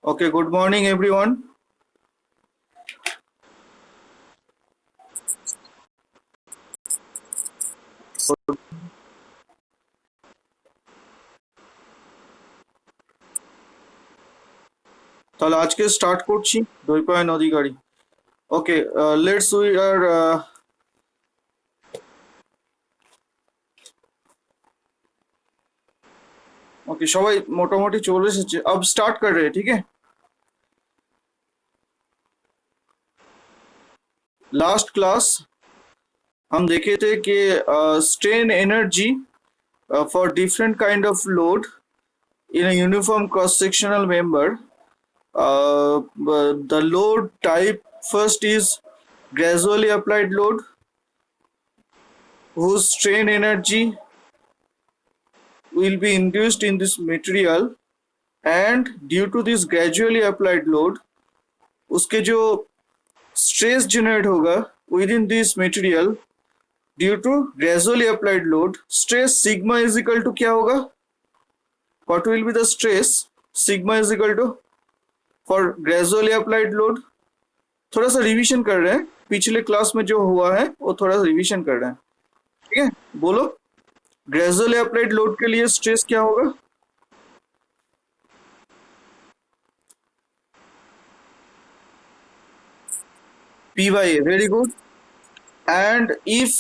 Okay, good morning, everyone. তাহলে আজকে start করছি দৈপায়ন অধিকারী। ওকে, লেটস উই আর ओके সবাই মোটামুটি চলে এসেছে। अब स्टार्ट कर रहे हैं, ठीक है। लास्ट क्लास हम देखे थे कि strain energy for different kind of load in a uniform cross sectional member. The load type first is gradually applied load whose strain energy will be induced in this material, and due to this gradually applied load उसके जो stress generate होगा within this material due to gradually applied load, stress sigma is equal to क्या होगा? What will be the stress sigma is equal to for gradually applied load? थोड़ा सा revision कर रहे हैं, पिछले क्लास में जो हुआ है वो थोड़ा सा रिवीजन कर रहे हैं, ठीक है। बोलो, ग्रेजुअली अप्लाइड लोड के लिए स्ट्रेस क्या होगा? P by A, very good. And if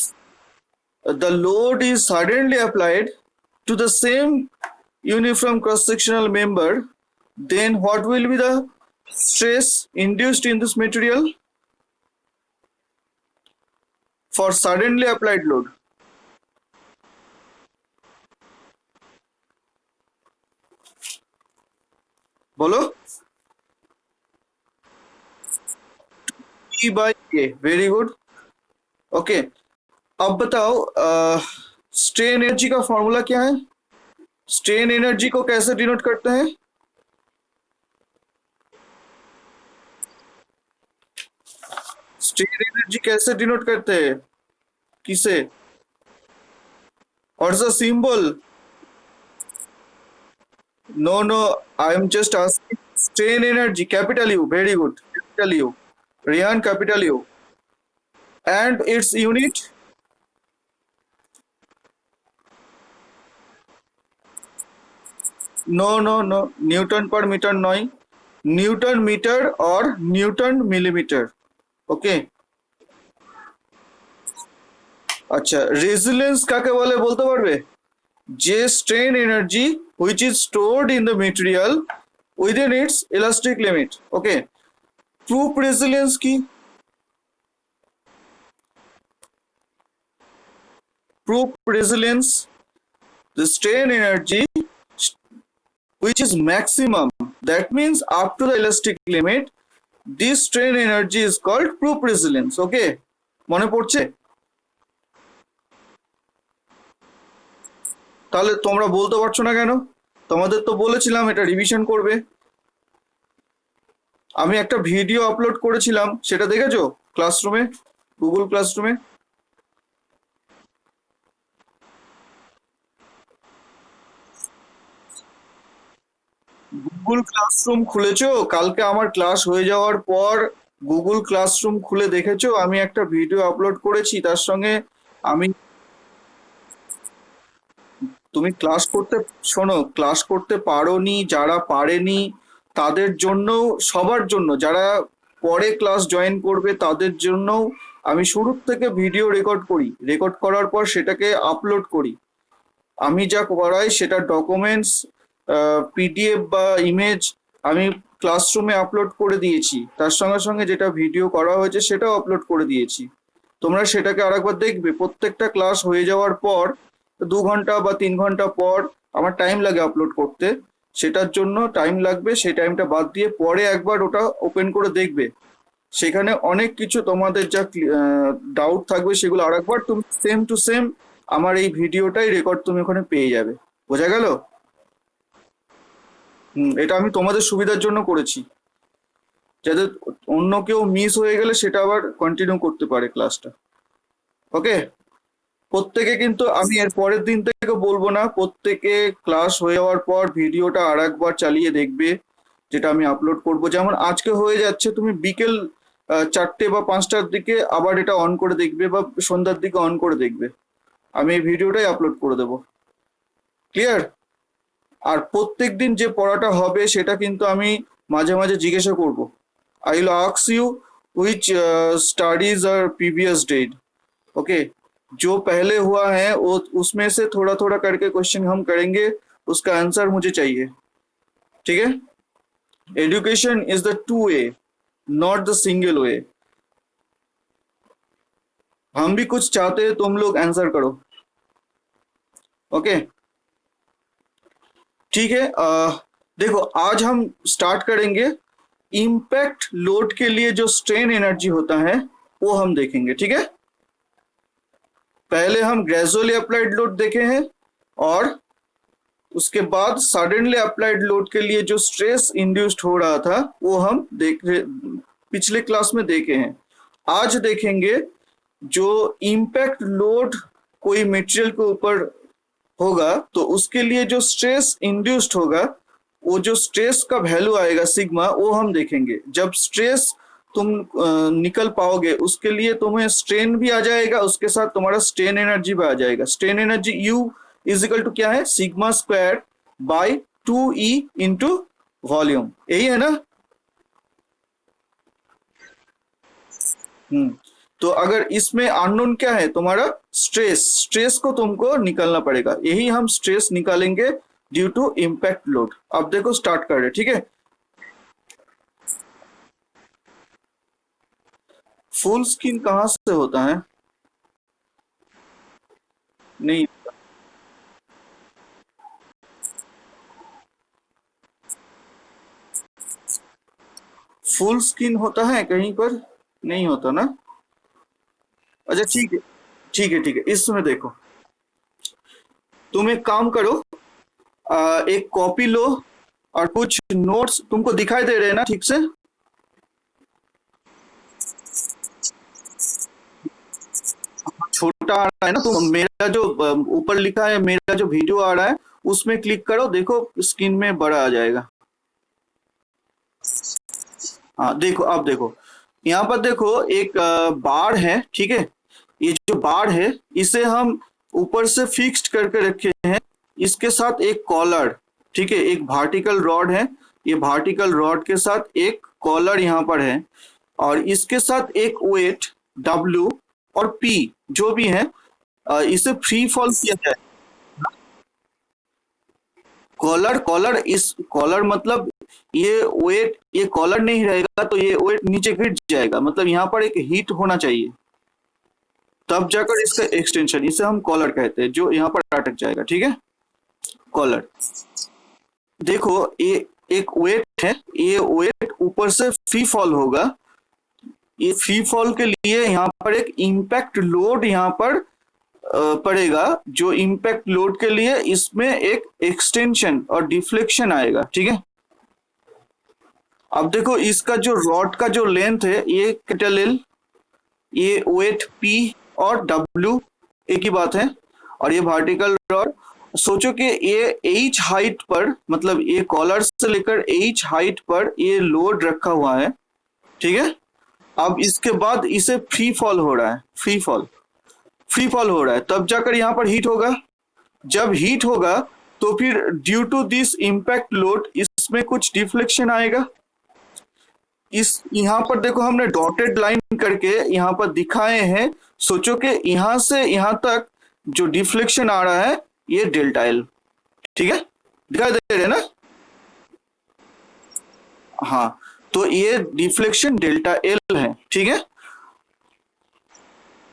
the load is suddenly applied to the same uniform cross-sectional member, then what will be the stress induced in this material for suddenly applied load? बोलो। P by A, very good. Okay, अब बताओ strain energy का formula क्या है? Strain energy को कैसे denote करते हैं? स्ट्रेन एनर्जी कैसे डिनोट करते हैं? किसे? और the symbol? No, I am just asking. Strain energy, capital U, very good. Capital U. Rihan, capital U. And its unit? No. Newton per meter नॉय. Newton meter or Newton millimeter. Okay. আচ্ছা, resilience কাকে বলে বলতে পারবে? যে strain energy which is stored in the material within its elastic limit. Okay. Proof resilience কি? Proof resilience, the strain energy which is maximum, that means up to the elastic limit, this strain energy is called proof resilience. Okay, মনে পড়ছে? তাহলে তোমরা বলতে পারছো না কেন? তোমাদের তো বলেছিলাম এটা রিভিশন করবে। আমি একটা ভিডিও আপলোড করেছিলাম, সেটা দেখেছো ক্লাসরুমে, গুগল ক্লাসরুমে? গুগল ক্লাসরুম খুলেছো? কালকে আমার ক্লাস হয়ে যাওয়ার পর গুগল ক্লাসরুম খুলে দেখেছো আমি একটা ভিডিও আপলোড করেছি, তার সঙ্গে আমি, তুমি ক্লাস করতে, শোনো, ক্লাস করতে পারোনি, যারা পারেনি তাদের জন্য, সবার জন্য, যারা পরে ক্লাস জয়েন করবে তাদের জন্য আমি শুরুর থেকে ভিডিও রেকর্ড করি, রেকর্ড করার পর সেটাকে আপলোড করি। আমি যা করাই সেটা ডকুমেন্টস, পিডিএফ বা ইমেজ আমি ক্লাসরুমে আপলোড করে দিয়েছি, তার সঙ্গে সঙ্গে যেটা ভিডিও করা হয়েছে সেটাও আপলোড করে দিয়েছি। তোমরা সেটাকে আরেকবার দেখবে। প্রত্যেকটা ক্লাস হয়ে যাওয়ার পর 2 ঘন্টা বা 3 ঘন্টা পর আমার টাইম লাগে আপলোড করতে, সেটার জন্য টাইম লাগবে, সেই টাইমটা বাদ দিয়ে পরে একবার ওটা ওপেন করে দেখবে। সেখানে অনেক কিছু তোমাদের যা ডাউট থাকবে সেগুলো আরেকবার তুমি সেম টু সেম আমার এই ভিডিওটাই রেকর্ড তুমি ওখানে পেয়ে যাবে। বোঝা গেল? এটা আমি তোমাদের সুবিধার জন্য করেছি, যাতে অন্য কেউ মিস হয়ে গেলে সেটা আবার কন্টিনিউ করতে পারে ক্লাসটা। ওকে, প্রত্যেকে কিন্তু, আমি এর পরের দিন থেকে বলবো না, প্রত্যেকে ক্লাস হয়ে যাওয়ার পর ভিডিওটা আর একবার চালিয়ে দেখবে, যেটা আমি আপলোড করব। যেমন আজকে হয়ে যাচ্ছে, তুমি বিকেল 4টে বা 5টার দিকে আবার এটা অন করে দেখবে বা সন্ধ্যার দিকে অন করে দেখবে, আমি এই ভিডিওটাই আপলোড করে দেবো। ক্লিয়ার? আর প্রত্যেক দিন যে পড়াটা হবে সেটা কিন্তু আমি মাঝে মাঝে জিজ্ঞাসা করব। I will ask you which studies are previous date. Okay, जो पहले हुआ है वो उसमें से थोड़ा थोड़ा करके क्वेश्चन हम करेंगे, उसका आंसर मुझे चाहिए। ठीक है? Education is the two way, not the single way. हम भी कुछ चाहते हैं, तुम लोग आंसर करो। ओके, ठीक है। देखो, आज हम स्टार्ट करेंगे इम्पैक्ट लोड के लिए जो स्ट्रेन एनर्जी होता है वो हम देखेंगे। ठीक है? पहले हम ग्रेजुअली अप्लाइड लोड देखे हैं, और उसके बाद सडनली अप्लाइड लोड के लिए जो स्ट्रेस इंड्यूस्ड हो रहा था वो हम पिछले क्लास में देखे हैं। आज देखेंगे जो इम्पैक्ट लोड कोई मटेरियल के ऊपर होगा तो उसके लिए जो स्ट्रेस इंड्यूस्ड होगा, वो जो स्ट्रेस का वैल्यू आएगा सिग्मा, वो हम देखेंगे। जब स्ट्रेस तुम निकल पाओगे उसके लिए तुम्हें स्ट्रेन भी आ जाएगा, उसके साथ तुम्हारा स्ट्रेन एनर्जी भी आ जाएगा। Strain energy U is equal to क्या है, sigma square by 2E into volume. यही है ना? तो अगर इसमें अननोन क्या है तुम्हारा, स्ट्रेस, स्ट्रेस को तुमको निकालना पड़ेगा। यही हम स्ट्रेस निकालेंगे ड्यू टू इम्पैक्ट लोड। अब देखो स्टार्ट कर रहे, ठीक है? फुल स्किन कहाँ से होता है? नहीं, फुल स्किन होता है कहीं पर? नहीं होता ना? अच्छा ठीक है, ठीक है, ठीक है। इसमें देखो, तुम एक काम करो, एक कॉपी लो और कुछ नोट्स तुमको दिखाई दे रहे हैं ना ठीक से? छोटा आ रहा है ना? तो मेरा जो ऊपर लिखा है, मेरा जो वीडियो आ रहा है उसमें क्लिक करो, देखो स्क्रीन में बड़ा आ जाएगा। हाँ देखो, अब देखो यहाँ पर देखो एक बार है, ठीक है? ये जो बार है इसे हम ऊपर से फिक्स्ड करके रखे हैं, इसके साथ एक कॉलर, ठीक है? एक वर्टिकल रॉड है, ये वर्टिकल रॉड के साथ एक कॉलर यहाँ पर है, और इसके साथ एक वेट W और P जो भी है, इसे फ्री फॉल किया जाए। कॉलर, कॉलर, इस कॉलर मतलब ये वेट, ये कॉलर नहीं रहेगा तो ये वेट नीचे गिर जाएगा, मतलब यहाँ पर एक हीट होना चाहिए, तब जाकर इसका एक्सटेंशन, इसे हम कॉलर कहते हैं, जो यहाँ पर अटक जाएगा। ठीक है? कॉलर। देखो ये एक वेट है, ये वेट ऊपर से फ्री फॉल होगा, ये फ्री फॉल के लिए यहाँ पर एक इम्पैक्ट लोड यहाँ पर पड़ेगा, जो इम्पैक्ट लोड के लिए इसमें एक एक्सटेंशन और डिफ्लेक्शन आएगा। ठीक है? अब देखो इसका जो रॉड का जो लेंथ है, ये कैपिटल L, ये वेट P और W एक ही बात है, और ये वर्टिकल रॉड। सोचो कि ये H हाइट पर, मतलब ये कॉलर से लेकर H हाइट पर ये लोड रखा हुआ है। ठीक है? अब इसके बाद इसे फ्री फॉल हो रहा है, फ्री फॉल, फ्री फॉल हो रहा है, तब जाकर यहाँ पर हीट होगा। जब हीट होगा तो फिर due to this impact load इसमें कुछ डिफ्लेक्शन आएगा। इस यहाँ पर देखो हमने डॉटेड लाइन करके यहाँ पर दिखाए हैं। सोचो कि यहाँ से यहाँ तक जो डिफ्लेक्शन आ रहा है ये डेल्टा L। ठीक है? दिखाई दे रहे ना? हाँ, तो ये डिफ्लेक्शन डेल्टा L है। ठीक है?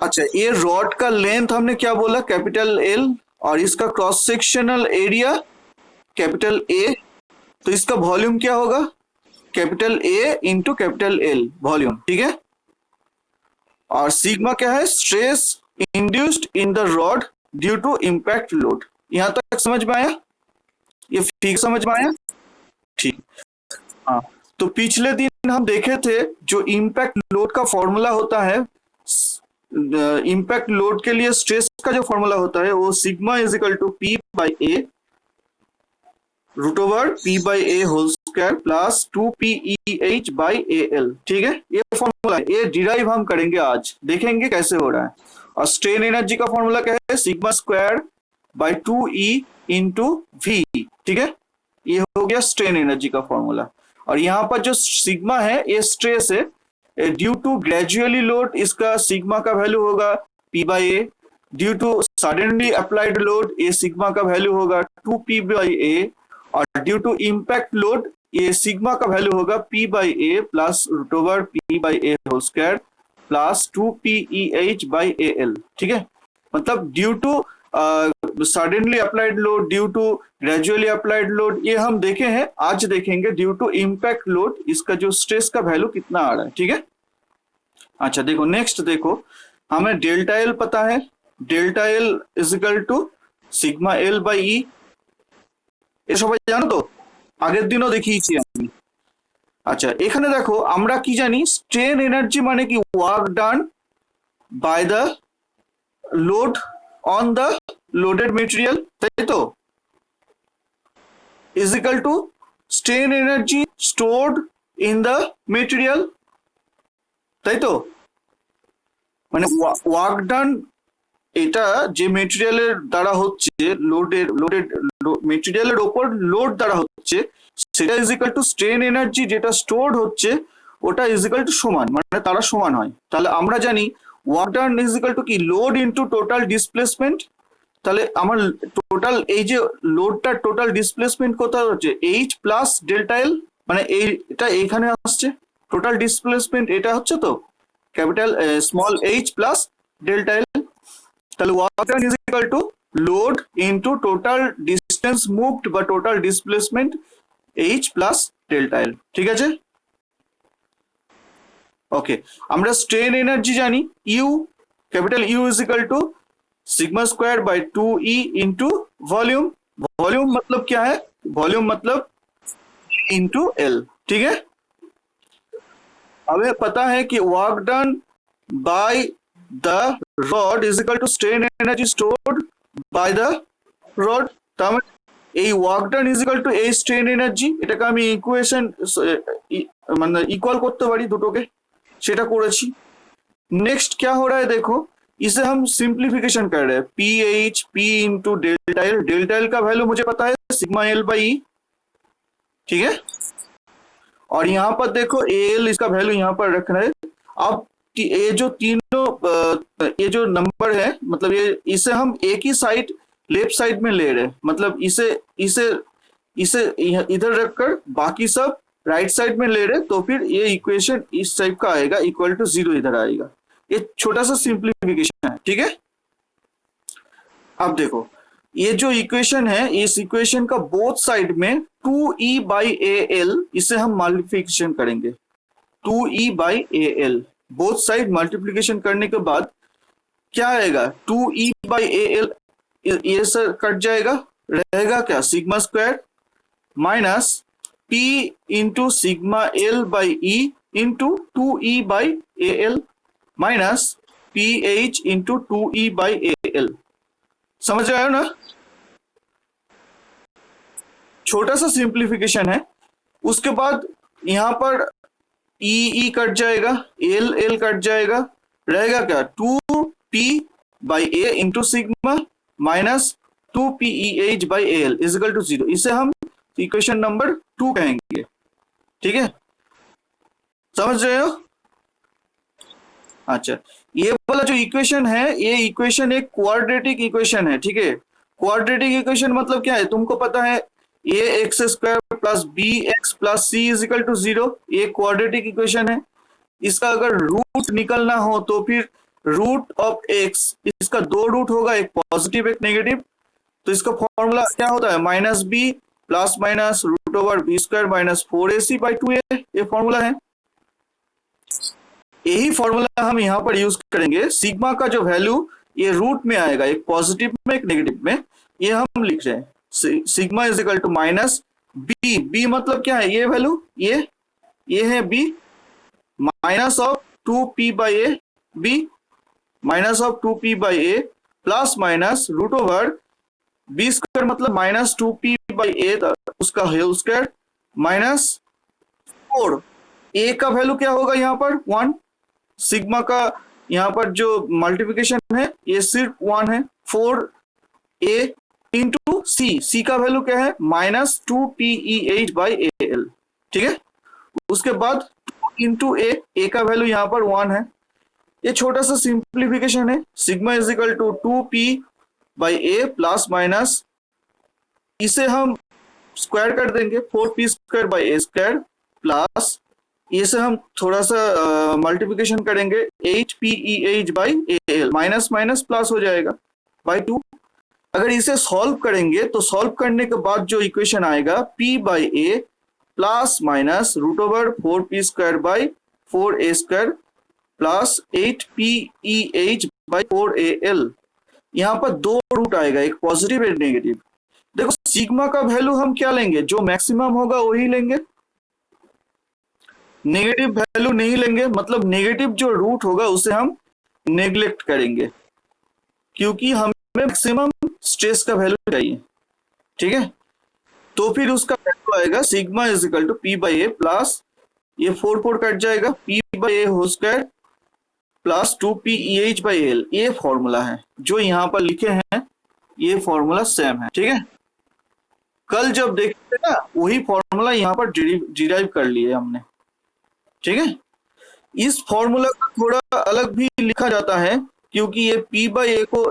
अच्छा, ये रॉड का लेंथ हमने क्या बोला, कैपिटल L, और इसका cross sectional area capital A, तो इसका वॉल्यूम क्या होगा, capital A into capital L volume. ठीक है? और सिग्मा क्या है, stress induced in the rod due to impact load. यहां तक समझ में आया? ये ठीक समझ में आया? ठीक। हाँ, तो पिछले दिन हम देखे थे जो इम्पैक्ट लोड का फॉर्मूला होता है, इम्पैक्ट लोड के लिए स्ट्रेस का जो फॉर्मूला होता है वो sigma is equal to P by A root over P by A whole square plus 2PEH/AL। ठीक है, ये फॉर्मूला है, ये डिराइव हम करेंगे आज, देखेंगे कैसे हो रहा है। और स्ट्रेन एनर्जी का फॉर्मूला क्या है, sigma square by 2E into V। ठीक है, ये हो गया स्ट्रेन एनर्जी का फॉर्मूला। और यहाँ पर जो सिग्मा है ये स्ट्रेस है, ड्यू टू ग्रेजुअली लोड इसका सिग्मा का वैल्यू होगा P/A, due to suddenly applied load ये सिग्मा का वैल्यू होगा 2P/A, और ड्यू टू इम्पैक्ट लोड ये सिग्मा का वैल्यू होगा P/A plus root over P/A whole square plus 2PEH/AL। ठीक है, मतलब due to suddenly applied load, due to gradually applied load, ये हम देखे हैं, आज देखेंगे ड्यू टू इम्पैक्ट लोड इसका जो स्ट्रेस का वैल्यू कितना आ रहा है। ठीक है, अच्छा देखो नेक्स्ट, देखो हमें डेल्टा एल पता है, delta L is equal to sigma L by E, এ সবাই জানো তো, আগের দিনও দেখিয়েছি আমি। আচ্ছা এখানে দেখো আমরা কি জানি, স্ট্রেন এনার্জি মানে কি, work done by the load on the loaded material, তাই তো, is equal to strain energy stored in the material, তাই তো, মানে ওয়ার্ক ডান এটা যে মেটেরিয়ালের দ্বারা হচ্ছে, লোডেড মেটেরিয়ালের ওপর লোড দ্বারা হচ্ছে, সেটা is equal to strain energy যেটা স্টোরড হচ্ছে ওটা ইজ ইকুয়াল টু সমান, মানে তারা সমান হয়। তাহলে আমরা জানি work done is equal to কি, লোড ইনটু টোটাল ডিসপ্লেসমেন্ট। তাহলে আমার টোটাল এই যে লোডটার টোটাল ডিসপ্লেসমেন্ট কোথায় হচ্ছে, এইচ প্লাস ডেল্টা এল, মানে এটা এইখানে আসছে টোটাল ডিসপ্লেসমেন্ট, এটা হচ্ছে তো capital small H plus delta L. তাহলে work done is equal to load into total distance moved বা total displacement H plus delta L. ঠিক আছে, ওকে। আমরা স্ট্রেন এনার্জি জানি, U capital U is equal to sigma square by 2E into volume. Volume मतलब क्या है, volume मतलब into L। ठीक है, हमें पता है कि work done by the rod is equal to strain energy stored by the rod. তার মানে এই work done is equal to এই স্ট্রেন এনার্জি, এটাকে আমি ইকুয়েশন মানে ইকুয়াল করতে পারি দুটোকে, সেটা করেছি। नेक्स्ट क्या हो रहा है देखो, इसे हम सिंप्लीफिकेशन कर रहे हैं, P H P into delta L, delta L का वैल्यू मुझे पता है सिग्मा एल बाई ई। ठीक है, और यहाँ पर देखो ए एल इसका वैल्यू यहाँ पर रख रहे हैं। अब ये जो तीनों ये जो नंबर है, मतलब ये इसे हम एक ही साइड लेफ्ट साइड में ले रहे हैं, मतलब इसे इसे इसे इधर रखकर बाकी सब राइट साइड में ले रहे, तो फिर ये इक्वेशन इस टाइप का आएगा, इक्वल टू 0 इधर आएगा। ये छोटा सा सिंप्लीफिकेशन है। ठीक है, अब देखो ये जो इक्वेशन है, इस इक्वेशन का बोथ साइड में 2E/AL इसे हम मल्टीप्लिकेशन करेंगे, 2E/AL बोथ साइड मल्टीप्लिकेशन करने के बाद क्या आएगा, 2E/AL ये सर कट जाएगा, रहेगा क्या, sigma square minus P into sigma L by E into 2E/AL minus PH into 2E/AL। समझ रहे हो ना, छोटा सा सिंप्लीफिकेशन है। उसके बाद यहाँ पर E कट जाएगा, L कट जाएगा, रहेगा क्या, 2P/A into sigma minus 2PEH/AL is equal to 0। इसे हम इक्वेशन नंबर 2 कहेंगे। ठीक है, समझ रहे हो। अच्छा, ये वाला जो इक्वेशन है, ये इक्वेशन एक क्वाड्रेटिक इक्वेशन है। ठीक है, क्वाड्रेटिक इक्वेशन मतलब क्या है, तुमको पता है ax² plus bx plus c is equal to 0, ये क्वाड्रेटिक इक्वेशन है। इसका अगर रूट निकलना हो तो फिर रूट ऑफ x, इसका 2 रूट होगा, एक पॉजिटिव एक नेगेटिव, तो इसका फॉर्मूला क्या होता है, minus B plus minus root over b² minus 4ac/2a, ये फॉर्मूला है। यही फॉर्मूला हम यहाँ पर यूज करेंगे। सिग्मा का जो वैल्यू ये रूट में आएगा, एक पॉजिटिव में एक नेगेटिव में, ये हम लिख रहे हैं sigma is equal to minus B. B मतलब क्या है, ये वैल्यू ये है B, minus of 2p/a B, minus of 2p/a plus minus root over b² मतलब माइनस 2p/a उसका होल स्क्वायर माइनस 4। ए का वैल्यू क्या होगा यहाँ पर 1, सिग्मा का यहाँ पर जो मल्टीप्लिकेशन है ये सिर्फ 1 है। 4a इंटू सी का वैल्यू क्या है -2PEH/AL, ठीक है। उसके बाद 2 इंटू ए का वैल्यू यहाँ पर 1 है। ये छोटा सा सिंप्लीफिकेशन है। Sigma is equal to 2P/A plus minus, इसे हम स्क्वायर कर देंगे 4P² प्लस इसे हम थोड़ा सा मल्टीप्लिकेशन करेंगे 8PEH/AL, माइनस माइनस प्लस हो जाएगा बाई 2। अगर इसे सॉल्व करेंगे तो सॉल्व करने के बाद जो इक्वेशन आएगा P/A plus minus √4P²/4A² plus 8PEH/4AL। यहाँ पर दो रूट आएगा, एक पॉजिटिव एक नेगेटिव। देखो सिग्मा का वैल्यू हम क्या लेंगे, जो मैक्सिमम होगा वही लेंगे, नेगेटिव वैल्यू नहीं लेंगे। मतलब नेगेटिव जो रूट होगा उसे हम नेग्लेक्ट करेंगे, क्योंकि हमें मैक्सिमम स्ट्रेस का वैल्यू चाहिए, ठीक है। तो फिर उसका वैल्यू आएगा sigma is equal to P/A plus ये 4 कट जाएगा P/A whole square plus 2PEH/AL। ये फॉर्मूला है जो यहाँ पर लिखे हैं, ये फॉर्मूला सेम है, ठीक है। कल जब देखते ना वही फॉर्मूला यहाँ पर डिराइव कर लिए हमने, ठीक है। इस फॉर्मूला को थोड़ा अलग भी लिखा जाता है, क्योंकि ये P/A को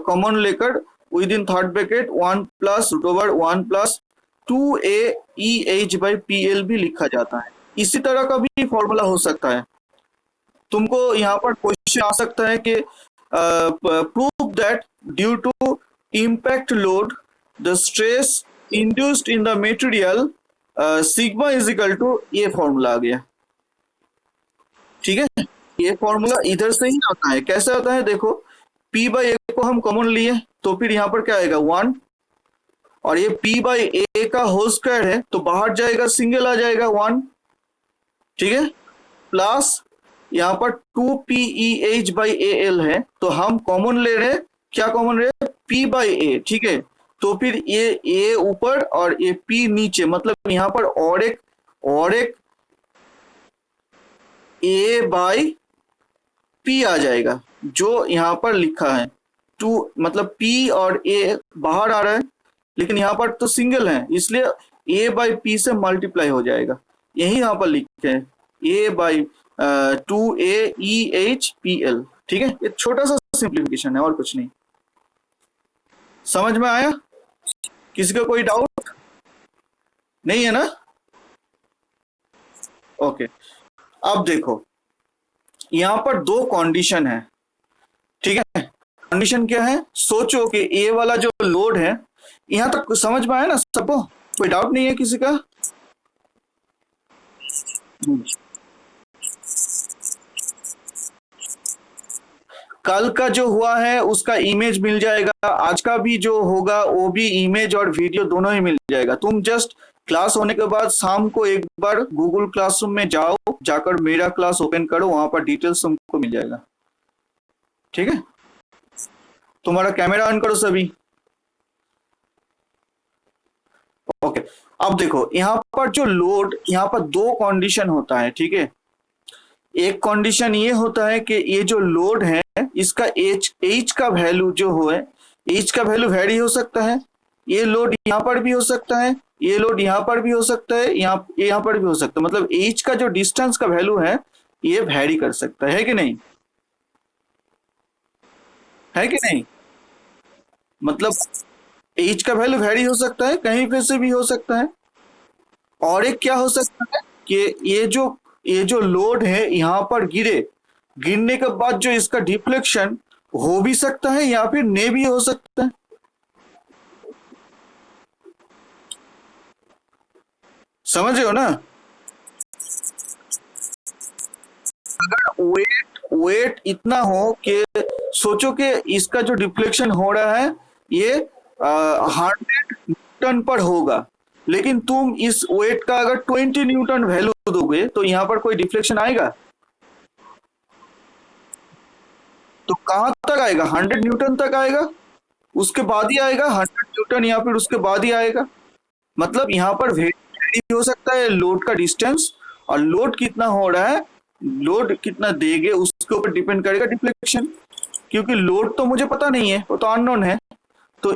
कॉमन लेकर with in third bracket 1 plus √1 plus 2AEH/PL भी लिखा जाता है। इसी तरह का भी फॉर्मूला हो सकता है। तुमको यहाँ पर क्वेश्चन आ सकता है कि prove that due to impact load the stress induced in the material sigma is equal to, ये फॉर्मूला आ गया, ठीक है। ये फॉर्मूला इधर से ही आता है। कैसे आता है देखो, P/A को हम कॉमन लिए तो फिर यहाँ पर क्या आएगा 1, और ये P/A का होल स्क्वायर है तो बाहर जाएगा सिंगल आ जाएगा 1, ठीक है। प्लस यहाँ पर 2PEH/AL है तो हम कॉमन ले रहे हैं, क्या कॉमन ले रहे हैं P/A, ठीक है। तो फिर ये A ऊपर और ये P नीचे, मतलब यहाँ पर और एक A/P आ जाएगा जो यहाँ पर लिखा है 2, मतलब P और A बाहर आ रहा है लेकिन यहाँ पर तो सिंगल है, इसलिए A/P से मल्टीप्लाई हो जाएगा। यही यहाँ पर लिखे हैं A/2AEH/PL, ठीक है। ये छोटा सा सिंप्लीफिकेशन है और कुछ नहीं। समझ में आया? किसी का कोई डाउट नहीं है ना? ओके, अब देखो यहाँ पर दो कंडीशन है, ठीक है। कंडीशन क्या है, सोचो कि ए वाला जो लोड है, यहाँ तक समझ में आया ना सबको? कोई डाउट नहीं है किसी का? कल का जो हुआ है उसका इमेज मिल जाएगा, आज का भी जो होगा वो भी इमेज और वीडियो दोनों ही मिल जाएगा। तुम जस्ट क्लास होने के बाद शाम को एक बार गूगल क्लासरूम में जाओ, जाकर मेरा क्लास ओपन करो, वहां पर डिटेल्स तुमको मिल जाएगा, ठीक है। तुम्हारा कैमरा ऑन करो सभी। ओके, अब देखो यहाँ पर जो लोड, यहाँ पर दो कंडीशन होता है, ठीक है। एक कंडीशन ये होता है कि ये जो लोड है इसका एच का वैल्यू जो हो है, एच का वैल्यू वेरी हो सकता है। ये लोड यहाँ पर भी हो सकता है, ये लोड यहाँ पर भी हो सकता है, यहाँ पर भी हो सकता है। मतलब एच का जो डिस्टेंस का वैल्यू है ये वेरी कर सकता है कि नहीं, है कि नहीं? मतलब एच का वैल्यू वेरी हो सकता है, कहीं पे से भी हो सकता है। और एक क्या हो सकता है कि ये जो लोड है यहाँ पर गिरने के बाद जो इसका डिफ्लेक्शन हो भी सकता है या फिर नहीं भी हो सकता है। समझ रहे हो ना? अगर वेट इतना हो कि सोचो कि इसका जो डिफ्लेक्शन हो रहा है ये 100 न्यूटन पर होगा, लेकिन तुम इस वेट का अगर 20 न्यूटन वैल्यू दोगे तो यहाँ पर कोई डिफ्लेक्शन आएगा? तो कहां तक आएगा? 100 न्यूटन तक आएगा, उसके बाद ही आएगा 100 न्यूटन या फिर उसके बाद ही आएगा। मतलब यहाँ पर वेरी हो सकता है लोड का डिस्टेंस, और लोड कितना हो रहा है, लोड कितना देंगे उसके ऊपर डिपेंड करेगा डिफ्लेक्शन। क्योंकि लोड तो मुझे पता नहीं है, वो तो अननोन है। तो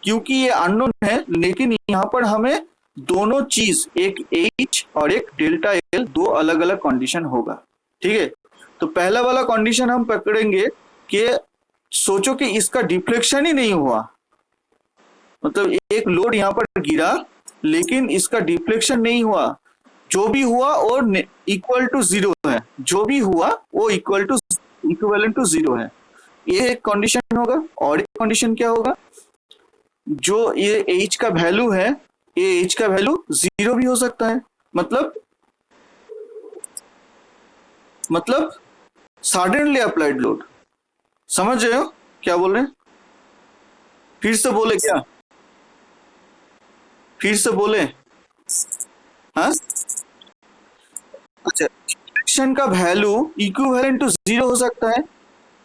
क्योंकि ये अननोन है, लेकिन यहाँ पर हमें दोनों चीज, एक एच और एक डेल्टा एल, दो अलग अलग कंडीशन होगा। ठीक है, तो पहला वाला कंडीशन हम पकड़ेंगे कि सोचो कि इसका डिफ्लेक्शन ही नहीं हुआ, मतलब एक लोड यहाँ पर गिरा लेकिन इसका डिफ्लेक्शन नहीं हुआ, जो भी हुआ वो इक्वल टू जीरो है, जो भी हुआ वो इक्वल टू जीरो है। ये एक कंडीशन होगा। और एक कंडीशन क्या होगा, जो ये एच का वैल्यू है, ये एच का वैल्यू जीरो भी हो सकता है। मतलब सडनली अप्लाइड लोड, समझ रहे हो क्या बोल रहे हैं? फिर से बोले क्या, फिर से बोले? हाँ, अच्छा, रिफ्लेक्शन का वैल्यू इक्विवेलेंट टू जीरो हो सकता है।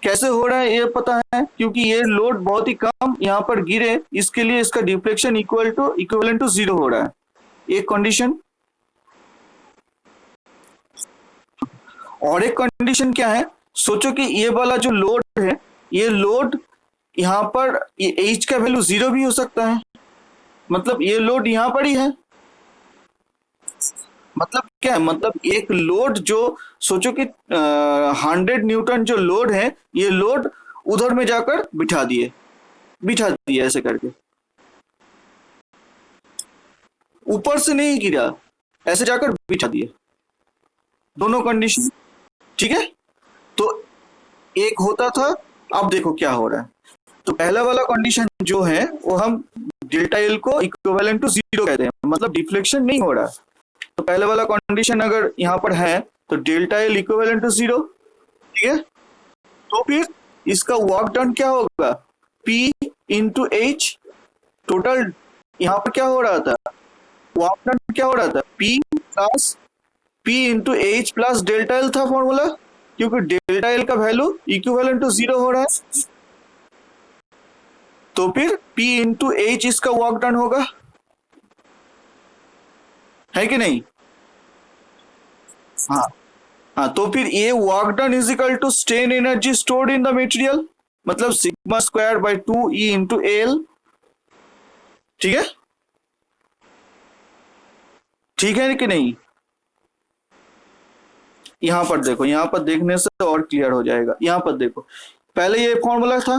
कैसे हो रहा है ये पता है, क्योंकि ये लोड बहुत ही कम यहाँ पर गिरे, इसके लिए इसका डिफ्लेक्शन इक्विवेलेंट टू जीरो हो रहा है, एक कंडीशन। और एक कंडीशन क्या है, सोचो कि ये वाला जो लोड है, ये लोड यहाँ पर ये एच का वैल्यू जीरो भी हो सकता है, मतलब ये लोड यहाँ पर ही है। मतलब क्या है, मतलब एक लोड जो, सोचो कि 100 न्यूटन जो लोड है, ये लोड उधर में जाकर बिठा दिए ऐसे करके, ऊपर से नहीं गिरा, ऐसे जाकर बिठा दिए, दोनों कंडीशन। ठीक है, तो एक होता था, अब देखो क्या हो रहा है। तो पहला वाला कंडीशन जो है वो हम डेल्टा एल को इक्विवेलेंट टू जीरो कहते हैं, मतलब डिफ्लेक्शन नहीं हो रहा। तो पहले वाला कंडीशन अगर यहाँ पर है, तो delta L equivalent to zero. ठीक है, तो फिर इसका वर्क डन क्या होगा, P इंटू एच, टोटल यहाँ पर क्या हो रहा था, वर्क डन क्या हो रहा था, P into H plus delta L था फॉर्मूला, क्योंकि डेल्टा एल का वैल्यू इक्विवेलेंट टू जीरो हो रहा है। तो फिर P इंटू एच इसका वर्क डन होगा, है कि नहीं? हाँ, हाँ, तो फिर ये work done is equal to strain energy stored in the material, मतलब sigma square by 2E into L. ठीक है, ठीक है कि नहीं? यहां पर देखो, यहां पर देखने से और क्लियर हो जाएगा। यहां पर देखो, पहले ये फॉर्मूला था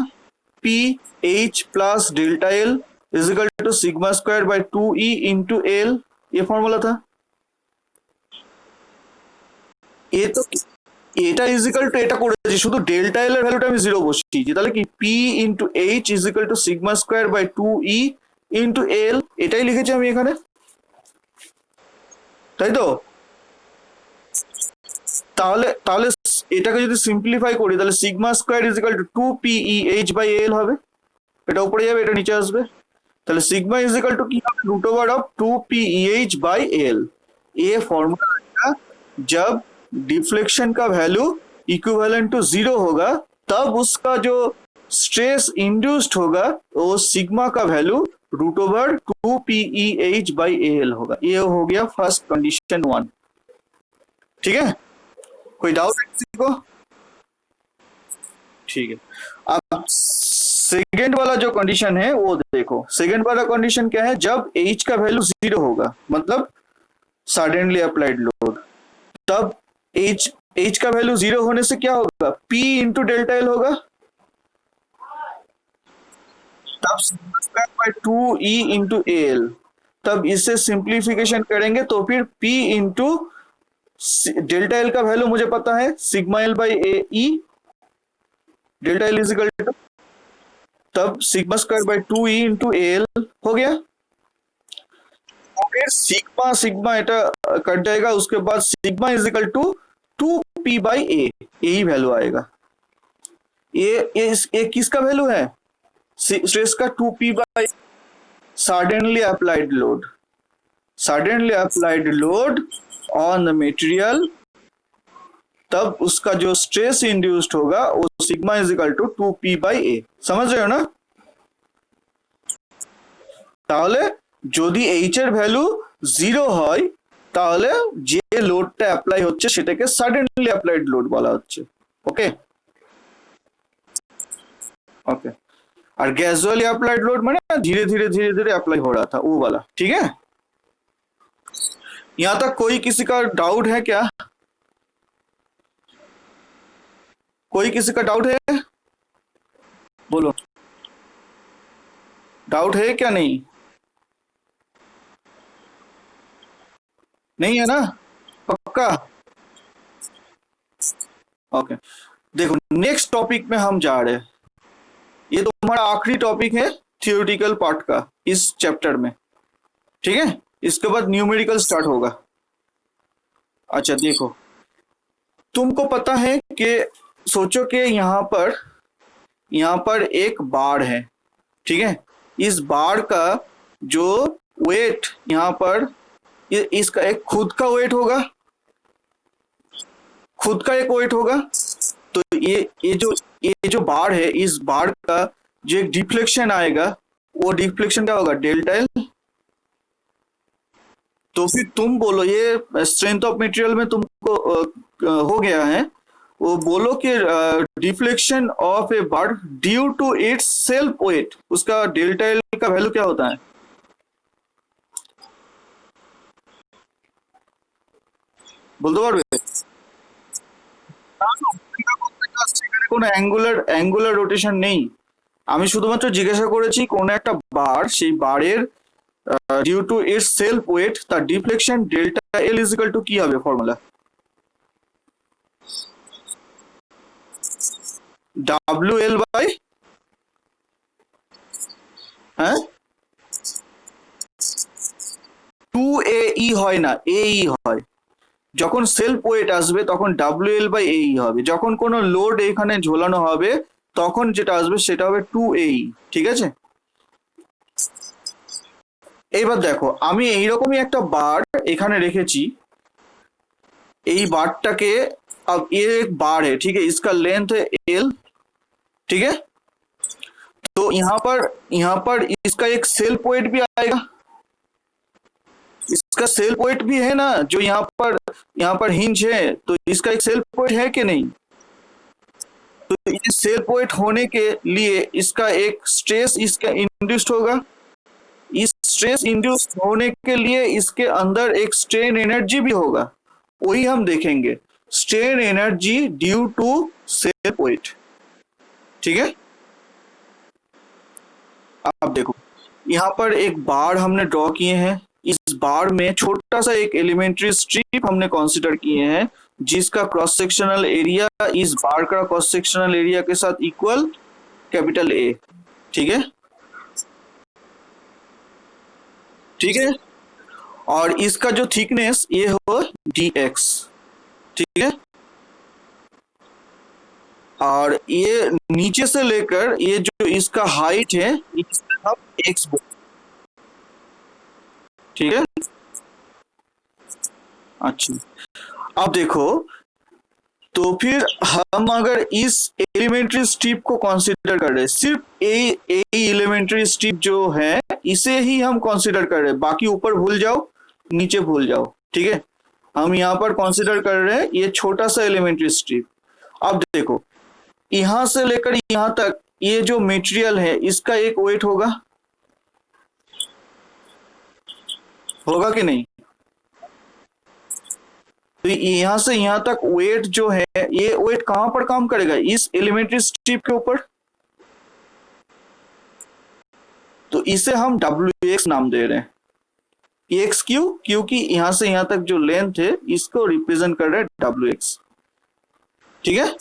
P H plus delta L is equal to sigma square by 2E into L, ये फॉर्मूला था। এ তো এটা ইজ ইকুয়াল টু, এটা করেছি শুধু ডেল্টা এল এর ভ্যালুটা আমি জিরো বসিয়েছি, তাহলে কি P into H is equal to sigma square by 2E into L, এটাই লিখেছি আমি এখানে, তাই তো? তাহলে তাহলে এটাকে যদি সিম্পলিফাই করি, তাহলে sigma square is equal to 2PEH by L হবে, এটা উপরে যাবে, এটা নিচে আসবে। তাহলে সিগমা ইজ ইকুয়াল টু কি হবে, root over of 2PEH by L. ये फॉर्मूला जब डिफ्लेक्शन का वैल्यू इक्विवेलेंट टू जीरो होगा, तब उसका जो स्ट्रेस इंड्यूस्ड होगा वो सिग्मा का value root over 2PEH by L होगा। ये हो गया फर्स्ट कंडीशन वन। ठीक है, कोई डाउट है किसी को? ठीक है, अब सेकेंड वाला जो कंडीशन है वो देखो। सेकेंड वाला कंडीशन क्या है, जब एच का वैल्यू जीरो होगा, मतलब सडनली अप्लाइड लोड, तब एच का वैल्यू जीरो होने से क्या होगा, P इंटू डेल्टा एल होगा, तब square by 2E into L. तब इसे सिंप्लीफिकेशन करेंगे तो फिर P इंटू डेल्टा एल का वैल्यू मुझे पता है, sigma L by A, delta L is equal to, तब sigma square by 2E into L हो गया। फिर सिग्मा सिग्मा এটা कट जाएगा, उसके बाद sigma is equal to 2P by A, यही वैल्यू आएगा। ये किसका वैल्यू है, स्ट्रेस का 2P by suddenly applied load, suddenly applied load on the material, तब उसका जो स्ट्रेस इंड्यूस्ड होगा वो sigma is equal to 2P by A. समझ रहे हो ना? তাহলে যদি এইচ এর ভ্যালু 0 হয় তাহলে যে লোডটা অ্যাপ্লাই হচ্ছে সেটাকে সাডেনলি অ্যাপ্লাইড লোড বলা হচ্ছে। Okay okay. और ग्रेजुअली अप्लाइड लोड माने धीरे धीरे अप्लाई हो रहा था वो वाला। ठीक है, यहाँ तक कोई किसी का डाउट है क्या? कोई किसी का डाउट है? बोलो, डाउट है क्या? नहीं, नहीं है ना? पक्का? ओके, देखो नेक्स्ट टॉपिक में हम जा रहे हैं। ये तो हमारा आखिरी टॉपिक है थियोरेटिकल पार्ट का इस चैप्टर में। ठीक है, इसके बाद न्यूमेरिकल स्टार्ट होगा। अच्छा देखो, तुमको पता है कि सोचो कि यहाँ पर एक बार है। ठीक है, इस बार का जो वेट यहाँ पर इसका एक खुद का वेट होगा, खुद का एक वेट होगा। तो ये जो बार है, इस बार का जो एक डिफ्लेक्शन आएगा वो डिफ्लेक्शन क्या होगा? Delta L. तो फिर तुम बोलो, ये स्ट्रेंथ ऑफ मटेरियल में तुमको हो गया है, वो बोलो कि deflection of a bar due to its self weight, उसका डेल्टा एल का वैल्यू क्या होता है? বলতে পারবে? কোনো অ্যাঙ্গুলার রোটেশন নেই। আমি শুধুমাত্র জিজ্ঞাসা করেছি কোন একটা বার, সেই বারের due to its self weight তার deflection delta L is equal to কি হবে ফর্মুলা? ডাব্লিউ এল বাই, হ্যাঁ, 2AE হয় না, AE হয়। যখন সেলফ ওয়েট আসবে তখন WL বাই AE হবে। যখন কোনো লোড এখানে ঝোলানো হবে তখন যেটা আসবে সেটা হবে 2AE। ঠিক আছে, এইবার দেখো আমি এইরকমই একটা বার এখানে রেখেছি। এই बारटाके, अब ये एक बार है, ठीक है, इसका लेंथ है L। ठीक है, तो यहाँ पर इसका एक सेल्फ वेट भी आएगा, इसका सेल्फ वेट भी है ना, जो यहाँ पर हिंज है, तो इसका एक सेल्फ वेट है कि नहीं? तो ये सेल्फ वेट होने के लिए इसका एक स्ट्रेस इसका इंड्यूस्ड होगा। इस स्ट्रेस इंड्यूस होने के लिए इसके अंदर एक स्ट्रेन एनर्जी भी होगा, वही हम देखेंगे, strain energy due to self weight. ठीक है, अब देखो यहाँ पर एक बार हमने ड्रॉ किए हैं, इस बार में छोटा सा एक एलिमेंट्री स्ट्रिप हमने कंसीडर किए हैं जिसका क्रॉस सेक्शनल एरिया इस बार का क्रॉस सेक्शनल एरिया के साथ इक्वल कैपिटल ए। ठीक है, ठीक है, और इसका जो थिकनेस ये हो dx। ठीक है, और ये नीचे से लेकर ये जो इसका हाइट है इसका हम x बोल। ठीक है, अच्छा अब देखो, तो फिर हम अगर इस एलिमेंट्री स्ट्रिप को कंसीडर कर रहे हैं, सिर्फ ए एलिमेंट्री स्ट्रिप जो है इसे ही हम कंसीडर कर रहे हैं, बाकी ऊपर भूल जाओ नीचे भूल जाओ। ठीक है, हम यहाँ पर कंसीडर कर रहे हैं ये छोटा सा एलिमेंट्री स्ट्रिप। अब देखो यहां से लेकर यहां तक ये जो मटेरियल है इसका एक वेट होगा, होगा कि नहीं? तो यहां से यहां तक वेट जो है, ये वेट कहां पर काम करेगा? इस एलिमेंट्री स्ट्रिप के ऊपर। तो इसे हम WX नाम दे रहे हैं। एक्स क्यों? क्योंकि यहां से यहां तक जो लेंथ है इसको रिप्रेजेंट कर रहे हैं WX। ठीक है,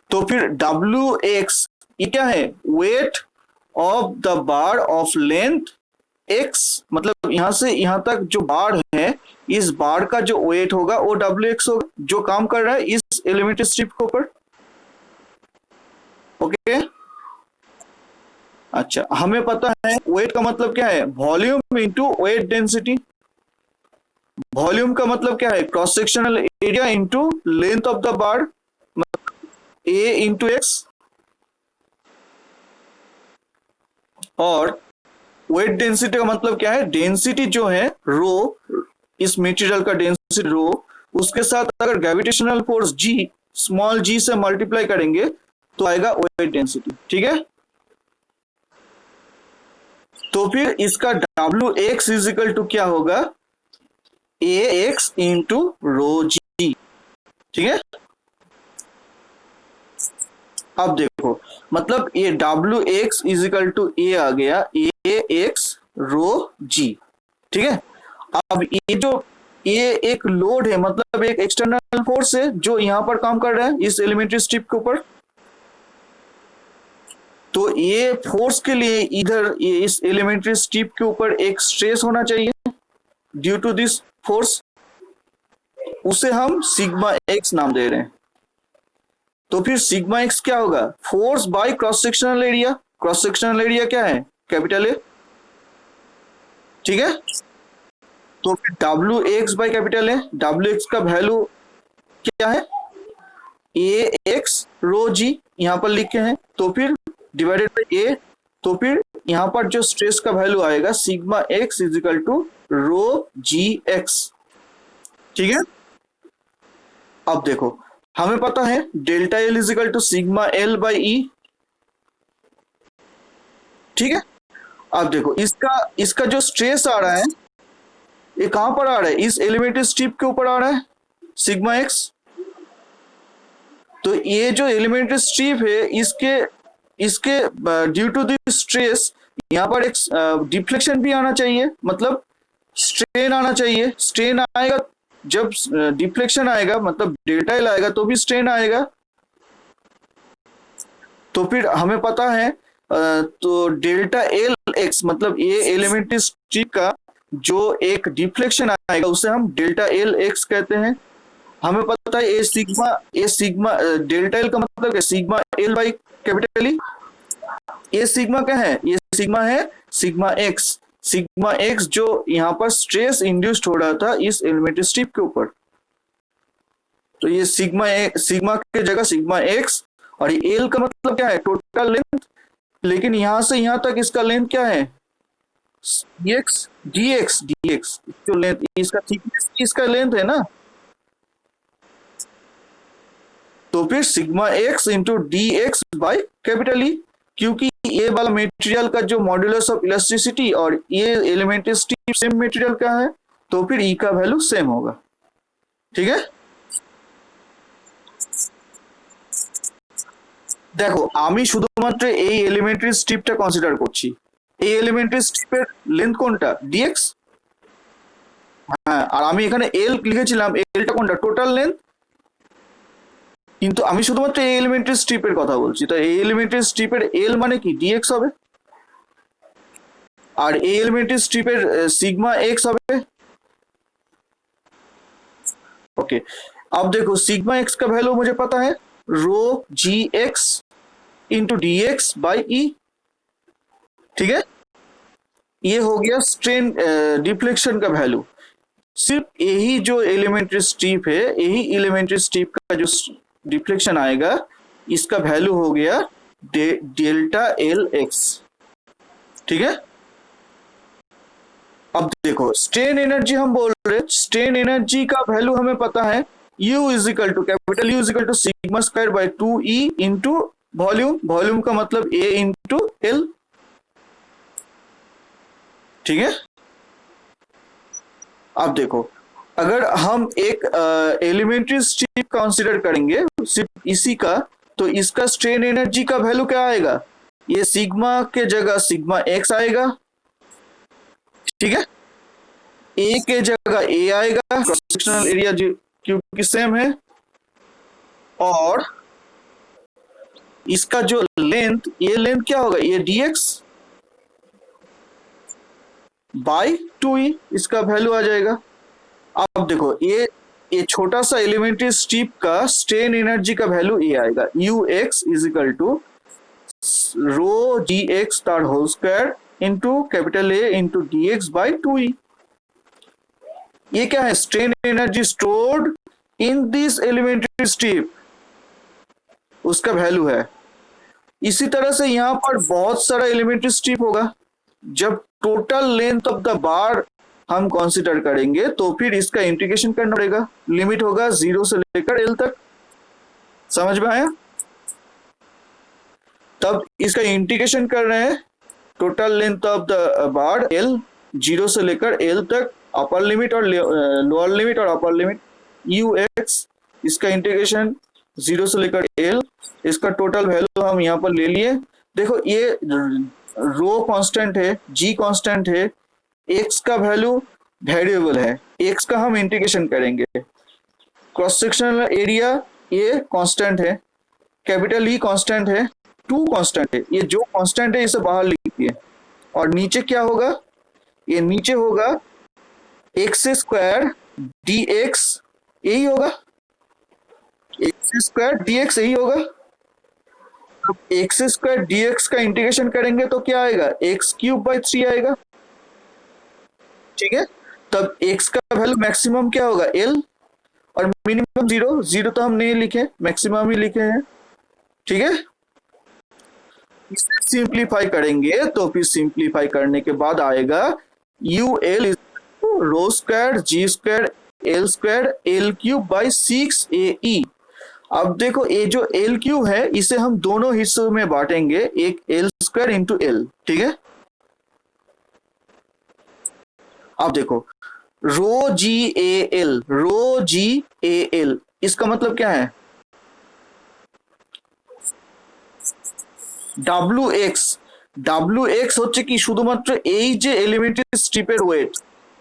तो फिर WX ये क्या है? Wait of the bar of length x, मतलब यहां से यहां तक जो बार है इस बार का जो वेट होगा वो WX होगा, जो काम कर रहा है इस एलिमेंट्री स्ट्रिप के ऊपर। ओके, अच्छा हमें पता है वेट का मतलब क्या है? Volume into weight density. Volume का मतलब क्या है? Cross sectional area into length of the bar, A into x. और वेट डेंसिटी का मतलब क्या है? डेंसिटी जो है रो, इस मटेरियल का डेंसिटी रो, उसके साथ अगर ग्रेविटेशनल फोर्स जी, स्मॉल जी से मल्टीप्लाई करेंगे तो आएगा वेट डेंसिटी। ठीक है, तो फिर इसका डब्ल्यू एक्स इजिकल टू क्या होगा? ए एक्स इंटू रो जी। ठीक है, अब देखो, मतलब ये डब्ल्यू एक्स इजिकल टू ए आ गया, ए एक्स रो जी। ठीक है, अब ये जो ये एक लोड है, मतलब एक एक्सटर्नल फोर्स है जो यहां पर काम कर रहा है इस एलिमेंट्री स्ट्रिप के ऊपर। तो ये फोर्स के लिए इधर ये इस एलिमेंट्री स्ट्रिप के ऊपर एक स्ट्रेस होना चाहिए ड्यू टू दिस फोर्स, उसे हम सिग्मा एक्स नाम दे रहे हैं। तो फिर सिग्मा एक्स क्या होगा? Force by cross sectional area. Cross sectional area क्या है? Capital A. ठीक है, तो फिर W x by capital A, W x का वैल्यू क्या है? ए एक्स रो जी, यहां पर लिखे हैं, तो फिर डिवाइडेड बाई ए, तो फिर यहां पर जो स्ट्रेस का वैल्यू आएगा sigma X is equal to rho G X. ठीक है, अब देखो, हमें पता है delta L is equal to sigma L by E. ठीक है, अब देखो इसका इसका जो स्ट्रेस आ रहा है ये कहां पर आ रहा है? इस एलिमेंट्री स्ट्रिप के ऊपर आ रहा है, सिग्मा एक्स। तो ये जो एलिमेंट्री स्ट्रिप है इसके इसके ड्यू टू दिस स्ट्रेस यहाँ पर एक डिफ्लेक्शन भी आना चाहिए, मतलब स्ट्रेन आना चाहिए। स्ट्रेन आएगा जब डिफ्लेक्शन आएगा, मतलब डेल्टा एल आएगा तो भी स्ट्रेन आएगा। तो फिर हमें पता है तो डेल्टा एल एक्स, मतलब ये एलिमेंट्री स्ट्रिप का जो एक डिफ्लेक्शन आएगा उसे हम डेल्टा एल एक्स कहते हैं। हमें पता है ए सिग्मा डेल्टा एल का मतलब क्या? Sigma L by capital E. ये सिग्मा क्या है? ये सिग्मा है सिग्मा एक्स। सिग्मा एक्स जो यहाँ पर स्ट्रेस इंड्यूस्ड हो रहा था इस एलिमेंट्री स्ट्रिप के ऊपर, तो ये सिग्मा के जगह सिग्मा एक्स। और ये एल का मतलब क्या है? Total length. लेकिन यहां से यहां तक इसका लेंथ क्या है? डीएक्स डीएक्स डीएक्स, जो लेंथ इसका थिकनेस इसका लेंथ है ना। तो फिर sigma x into D X by capital E, क्योंकि ये वाला मटेरियल का जो मॉड्यूलस ऑफ इलास्टिसिटी और ये एलिमेंट्री स्ट्रिप सेम मटेरियल का है, तो फिर ई का वैल्यू सेम होगा। ठीक है, দেখো আমি শুধুমাত্র এই এলিমেন্টারি স্ট্রিপটা কনসিডার করছি। এই এলিমেন্টারি স্ট্রিপের লেন্থ কোনটা? ডিএক্স। হ্যাঁ, আর আমি এখানে এল লিখেছিলাম, এলটা কোনটা? Total length. কিন্তু আমি শুধুমাত্র এই এলিমেন্টারি স্ট্রিপের কথা বলছি, তো এই এলিমেন্টারি স্ট্রিপের এল মানে কি? ডিএক্স হবে। আর এই এলিমেন্টারি স্ট্রিপের सिग्मा एक्स হবে। ओके, अब देखो सिग्मा एक्स का वैल्यू मुझे पता है, rho G X into D X by E. ठीक है, ये हो गया स्ट्रेन डिफ्लेक्शन का वैल्यू। सिर्फ यही जो एलिमेंट्री स्ट्रिप है, यही एलिमेंट्री स्ट्रिप का जो डिफ्लेक्शन आएगा इसका वैल्यू हो गया डेल्टा एल एक्स। ठीक है, अब देखो स्ट्रेन एनर्जी हम बोल रहे, स्ट्रेन एनर्जी का वैल्यू हमें पता है, U is equal to capital U is equal to sigma square by 2E into volume. Volume का मतलब A इंटू एल। ठीक है, अब देखो अगर हम एक एलिमेंट्री स्ट्रिप कंसीडर करेंगे सिर्फ इसी का, तो इसका स्ट्रेन एनर्जी का वैल्यू क्या आएगा? ये सिग्मा के जगह सिग्मा एक्स आएगा। ठीक है, ए के जगह ए आएगा, क्रॉस सेक्शनल एरिया क्योंकि सेम है, और इसका जो लेंथ, ये लेंथ क्या होगा? ये dx बाई 2e, इसका वैल्यू आ जाएगा। अब देखो ये छोटा सा एलिमेंट्री स्ट्रिप का स्ट्रेन एनर्जी का वैल्यू ये आएगा, ux is equal to rho G X तार whole square into capital A into D X by 2e। ये क्या है? Strain energy stored in this elementary strip, उसका वैल्यू है। इसी तरह से यहां पर बहुत सारा एलिमेंट्री स्ट्रिप होगा, जब टोटल लेंथ ऑफ द बार हम कंसीडर करेंगे तो फिर इसका इंटीग्रेशन करना पड़ेगा, लिमिट होगा 0 से लेकर एल तक। समझ में आया? तब इसका इंटीग्रेशन कर रहे हैं, total length of the bar L, 0 से लेकर एल तक, अपर लिमिट और लोअर लिमिट और अपर लिमिट यू एक्स, इसका इंटीग्रेशन 0 से लेकर एल, इसका टोटल वैल्यू हम यहाँ पर ले लिए। देखो ये रो कांस्टेंट है, जी कांस्टेंट है, एक्स का वैल्यू वेरिएबल है, एक्स का हम इंटीग्रेशन करेंगे। क्रॉस सेक्शनल एरिया ये कांस्टेंट है, कैपिटल ई कांस्टेंट है, टू कांस्टेंट है, ये जो कांस्टेंट है इसे बाहर लिखिए। और नीचे क्या होगा? ये नीचे होगा एक्स स्क्वायर डी एक्स, यही होगा, एक्स स्क्वायर डी एक्स यही होगा। तो एक्स स्क्वायर डी एक्स का इंटीग्रेशन करेंगे तो क्या आएगा? एक्स क्यूब बाई 3 आएगा। ठीक है, तब एक्स का वैल्यू मैक्सिमम क्या होगा? एल, और मिनिमम 0, 0 तो हम नहीं लिखे, मैक्सिमम ही लिखे हैं। ठीक है, इसे सिंप्लीफाई करेंगे तो फिर सिंप्लीफाई करने के बाद आएगा U L rho square G square L square L cube by 6 A. अब देखो ये जो एल क्यूब है इसे हम दोनों हिस्सों में बांटेंगे, एक एल स्क्वायर इंटू एल। ठीक है, अब देखो रो जी A L, row ji A L, इसका मतलब क्या है? ডাব্লু এক্স, ডাব্লু এক্স হচ্ছে কি শুধুমাত্র এই যে এলিমেন্টারি স্ট্রিপের ওয়েট।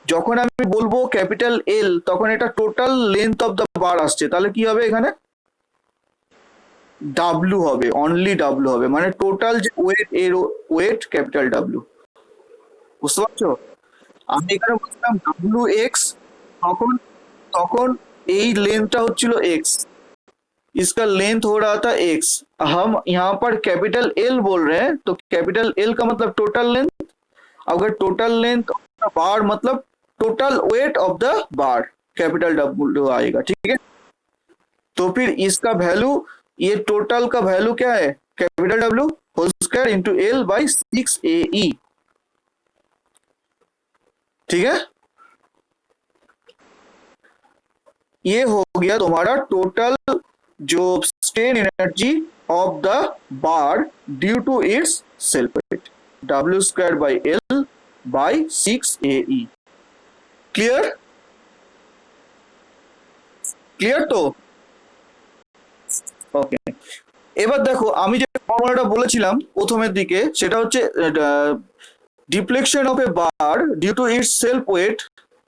যখন আমি বলবো ক্যাপিটাল এল তখন এটা টোটাল লেন্থ অফ দ্য বার আসছে, তাহলে কি হবে? এখানে ডাব্লু হবে, অনলি ডাব্লু হবে, মানে টোটাল যে ওয়েট, এর ওয়েট ক্যাপিটাল ডাব্লু। বুঝতে পারছো? আমি এখানে বলছিলাম ডাব্লু এক্স, তখন তখন এই লেন্থটা হচ্ছিল एक्स, इसका लेंथ हो रहा था एक्स। हम यहाँ पर कैपिटल एल बोल रहे हैं तो कैपिटल एल का मतलब टोटल लेंथ, अगर total length of the bar मतलब total weight of the bar, capital W आएगा। ठीक है, तो फिर इसका वैल्यू, ये टोटल का वैल्यू क्या है? Capital W whole square into L by 6 A. ठीक है, ये हो गया तुम्हारा टोटल जो strain energy of the bar due to its self weight, W square by L by 6 A. Clear? Clear তো? ওকে, এবার দেখো আমি যে ফর্মুলাটা বলেছিলাম প্রথমের দিকে, সেটা হচ্ছে deflection of a bar due to its self weight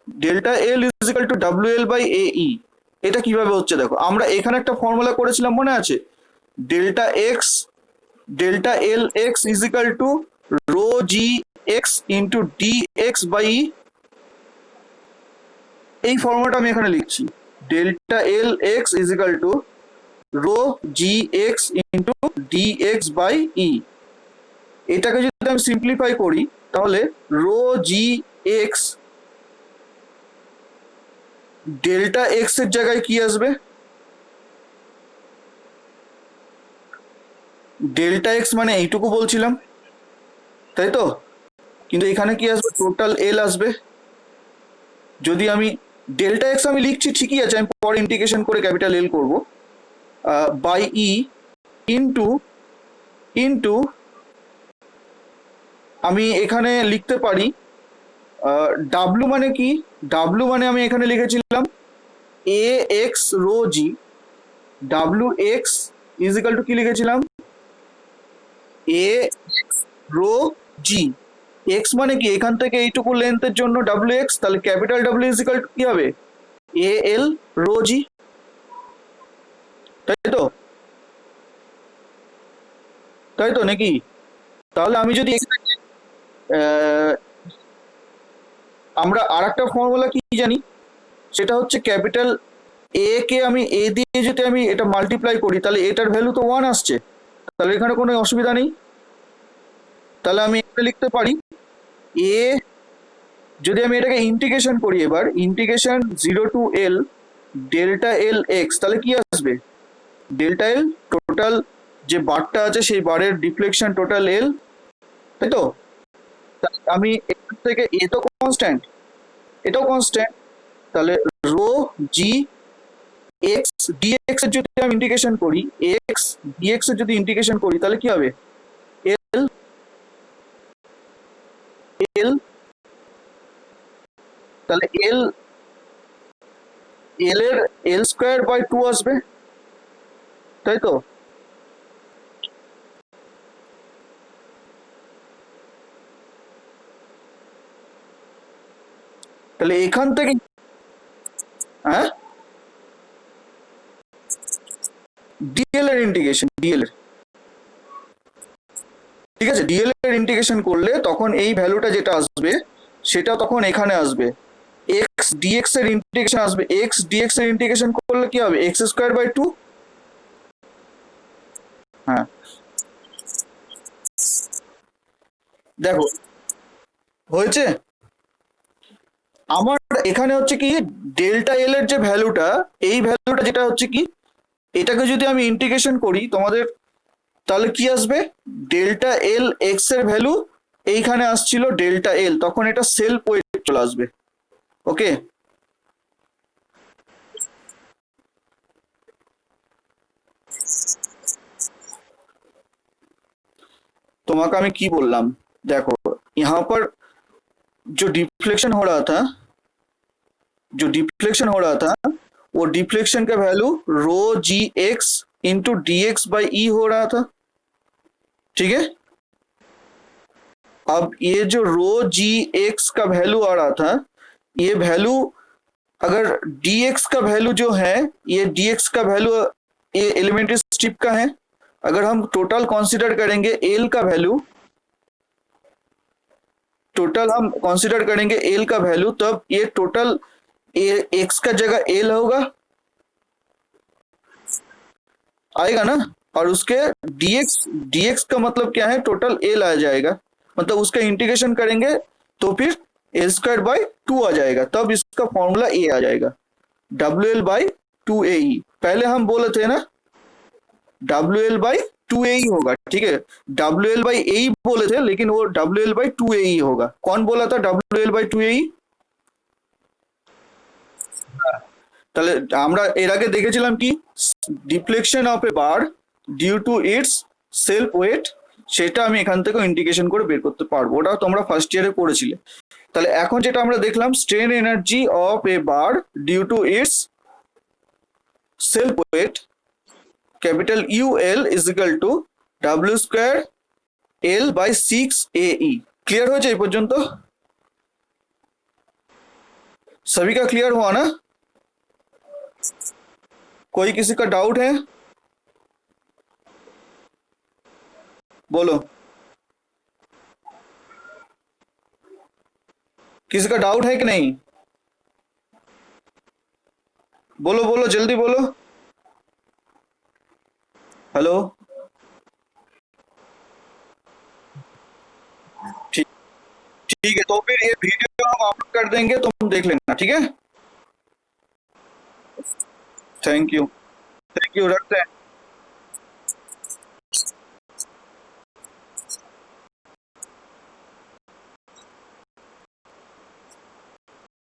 delta L is equal to W L by A E. এটা কিভাবে হচ্ছে দেখো, আমরা এখানে একটা ফর্মুলা করেছিলাম মনে আছে? Delta X, delta L X is equal to rho G X into D X by E. এই ফর্মুলাটা আমি এখানে লিখছি, delta L X is equal to rho G X into D X by E. এটাকে যদি আমি সিম্পলিফাই করি তাহলে rho G X delta X এর জায়গায় কি আসবে? ডেল্টা এক্স মানে এইটুকু বলছিলাম, তাই তো? কিন্তু এখানে কি আসবে? টোটাল এল আসবে। যদি আমি ডেল্টা এক্স আমি লিখছি ঠিকই আছে, আমি পরে ইন্টিগ্রেশন করে ক্যাপিটাল এল করবো, বাই ই ইন্টু ইন্টু আমি এখানে লিখতে পারি ডাব্লু মানে কি? ডাব্লু মানে আমি এখানে লিখেছিলাম A X rho G, W X is equal to কি লিখেছিলাম? A X rho G. X মানে কি? এখান থেকে এইটুকু লেন্থের জন্য ডাব্লু এক্স, তাহলে capital W is equal to কি হবে? এ এল রো জি, তাই তো? তাই তো নাকি? তাহলে আমি যদি আমরা আর একটা ফর্মুলা কি জানি, সেটা হচ্ছে ক্যাপিটাল এ কে আমি এ দিয়ে যদি আমি এটা মাল্টিপ্লাই করি তাহলে এটার ভ্যালু তো 1 আসছে, তাহলে এখানে কোনো অসুবিধা নেই। তাহলে আমি এটা লিখতে পারি এ, যদি আমি এটাকে ইন্টিগ্রেশন করি, এবার ইন্টিগ্রেশন 0 টু এল ডেল্টা এল এক্স, তাহলে কি আসবে? ডেল্টা এল টোটাল যে বারটা আছে সেই বারের ডিফ্লেকশন টোটাল এল, তাই তো? আমি এখান থেকে এ তো কনস্ট্যান্ট, এটাও কনস্ট্যান্ট, তাহলে রো জি এক্স ডিএক্স এর যদি আমি ইন্টিগ্রেশন করি, এক্স ডিএক্স এর যদি ইন্টিগ্রেশন করি তাহলে কি হবে? এল এল তাহলে এল এল এর এল স্কোয়ার বাই টু আসবে, তাই তো? তাহলে এখান থেকে, হ্যাঁ, ডিএল এর ইন্টিগ্রেশন, ডিএল এর, ঠিক আছে, ডিএল এর ইন্টিগ্রেশন করলে তখন এই ভ্যালুটা যেটা আসবে সেটা তখন এখানে আসবে, এক্স ডিএক্স এর ইন্টিগ্রেশন আসবে, এক্স ডিএক্স এর ইন্টিগ্রেশন করলে কি হবে? X square by two. হ্যাঁ, দেখো হয়েছে। আমার এখানে হচ্ছে কি, ডেল্টা এল এর যে ভ্যালুটা, এই ভ্যালুটা যেটা হচ্ছে কি, এটাকে যদি আমি ইন্টিগ্রেশন করি তোমাদের, তাহলে কি আসবে? ডেল্টা এল এক্স এর ভ্যালু এইখানে আসছিল ডেল্টা এল, তখন এটা সেলফ ওয়েট চলে আসবে। ওকে, তোমাকে আমি কি बललाम, देखो यहाँ पर जो डिफ्लेक्शन हो रहा था, जो डिफ्लेक्शन हो रहा था, वो डिफ्लेक्शन का value rho G X into D X by E हो रहा था, ठीक है। अब ये जो रो जी एक्स का वैल्यू आ रहा था, ये वैल्यू, अगर dx का वैल्यू जो है, ये dx का वैल्यू ये एलिमेंट्री स्ट्रिप का है, अगर हम टोटल कंसीडर करेंगे एल का वैल्यू, टोटल हम कंसीडर करेंगे एल का वैल्यू, तब ये टोटल एक्स का जगह एल होगा, आएगा ना, और उसके dx dx का मतलब क्या है, टोटल एल आ जाएगा, मतलब उसका इंटीग्रेशन करेंगे तो फिर एल स्क्वायर बाई टू आ जाएगा, तब इसका फॉर्मूला ए आ जाएगा, डब्ल्यू एल बाई टू ए ई। पहले हम बोले थे ना डब्ल्यू एल बाई टू ए ई होगा, ठीक है, डब्ल्यू एल बाई ए ई बोले थे, लेकिन वो डब्ल्यू एल बाई टू ए ई होगा। कौन बोला था डब्ल्यू एल बाई टू ए ई? তাহলে আমরা এর আগে দেখেছিলাম কি, deflection of a bar due to its self weight, সেটা আমি এখান থেকে ইন্টিগ্রেশন করে বের করতে পারবো, ওটা তোমরা ফার্স্ট ইয়ারে পড়েছিলে। তাহলে এখন যেটা আমরা দেখলাম, strain energy of a bar due to its self weight, capital U L is equal to W square L by six A E. Clear हो जाए पर्यंत? सभी का क्लियर हुआ ना? कोई किसी का डाउट है? बोलो, किसी का डाउट है कि नहीं? बोलो बोलो जल्दी बोलो। हेलो, ठीक, ठीक है, तो फिर ये वीडियो हम अपलोड कर देंगे, तुम देख लेना, ठीक है। थैंक यू, थैंक यू, रखते हैं।